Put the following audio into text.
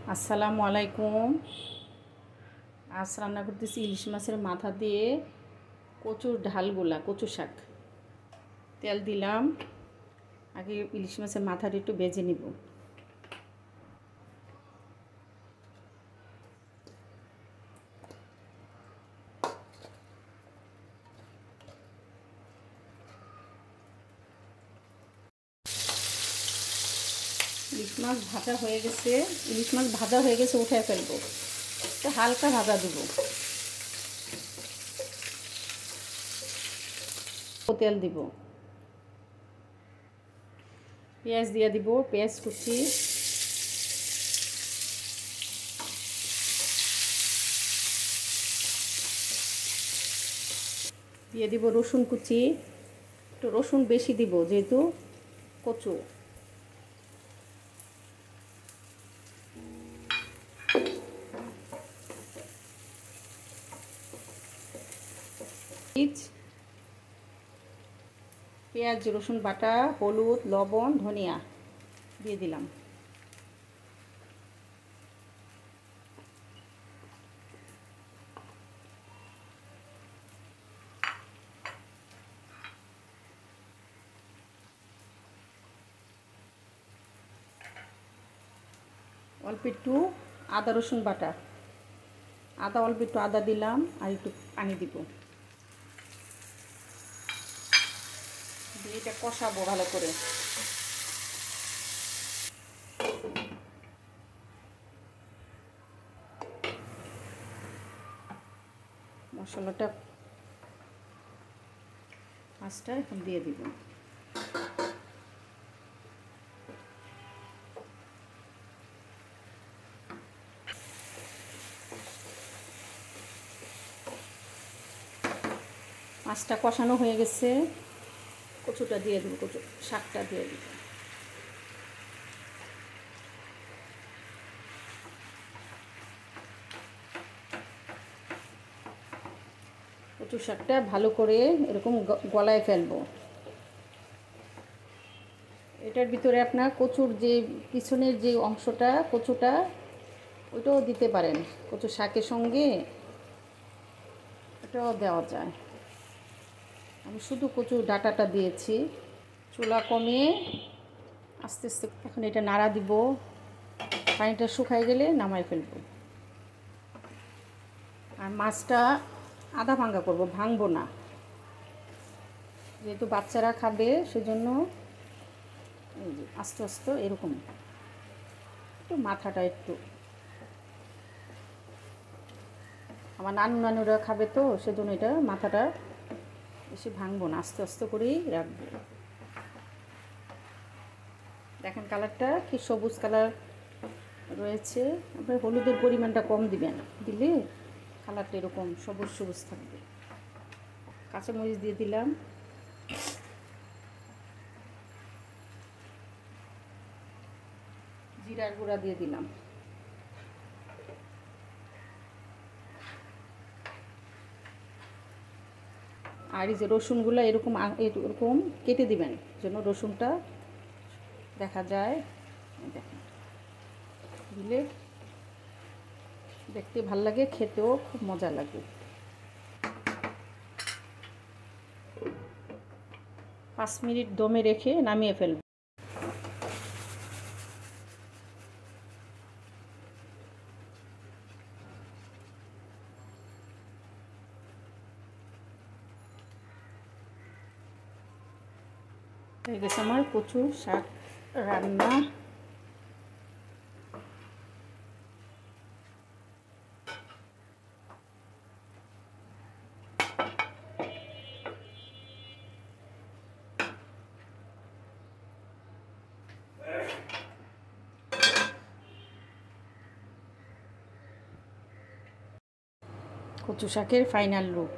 আসসালামু আলাইকুম। আজ রান্না করতেছি ইলিশ মাছের মাথা দিয়ে কচুর ঢালগুলা, কচু শাক। তেল দিলাম, আগে ইলিশ মাছের মাথাটা একটু ভেজে নিব। ইলিশ মাছ ভাজা হয়ে গেছে, উঠে ফেলবো। তো হালকা ভাজা দিব। তেল দিব, পেঁয়াজ দিয়ে দিব, পেঁয়াজ কুচি, দিয়ে দিব রসুন কুচি। একটু রসুন বেশি দিব যেহেতু কচু। পেঁয়াজ রসুন বাটা, হলুদ, লবণ, ধনিয়া দিয়ে দিলাম। অল্প একটু আদা রসুন বাটা, অল্প একটু আদা দিলাম, আর একটু পানি দিব, দিয়ে এটা কষাবো ভালো করে। মশলাটা মাছটা এখন দিয়ে দিব। মাছটা কষানো হয়ে গেছে, কচুটা দিয়ে দেবো, কচু শাকটা দিয়ে দেবো। কচু শাকটা ভালো করে এরকম গলায় ফেলবো। এটার ভিতরে আপনার কচুর যে পিছনের যে অংশটা, কচুটা ওইটাও দিতে পারেন। কচু শাকের সঙ্গে এটাও দেওয়া যায়। আমি শুধু কচু ডাঁটাটা দিয়েছি। চুলা কমিয়ে আস্তে আস্তে এখন এটা নাড়া দিব। পানিটা শুকায় গেলে নামাই ফেলবো। আর মাছটা আধা ভাঙ্গা করব, ভাঙবো না, যেহেতু বাচ্চারা খাবে সেজন্য আস্তে আস্তে এরকম একটু মাথাটা একটু, আমার নানুরা খাবে তো সেজন্য এটা মাথাটা বেশি ভাঙবো না, আস্তে আস্তে করেই রাখবো। দেখেন কালারটা কি সবুজ কালার রয়েছে। আপনার হলুদের পরিমাণটা কম দিবেন, দিলে কালারটা এরকম সবুজ সবুজ থাকবে। কাঁচামরিচ দিয়ে দিলাম, জিরার গুঁড়া দিয়ে দিলাম, আর এই যে রসুনগুলো এরকম এরকম কেটে দিবেন যেন রসুনটা দেখা যায়। দেখেন দিলে দেখতে ভাল লাগে, খেতেও খুব মজা লাগে। 5 মিনিট দমে রেখে নামিয়ে ফেলব। হয়ে গেছে আমার কচু শাক রান্না। কচু শাকের ফাইনাল লুক।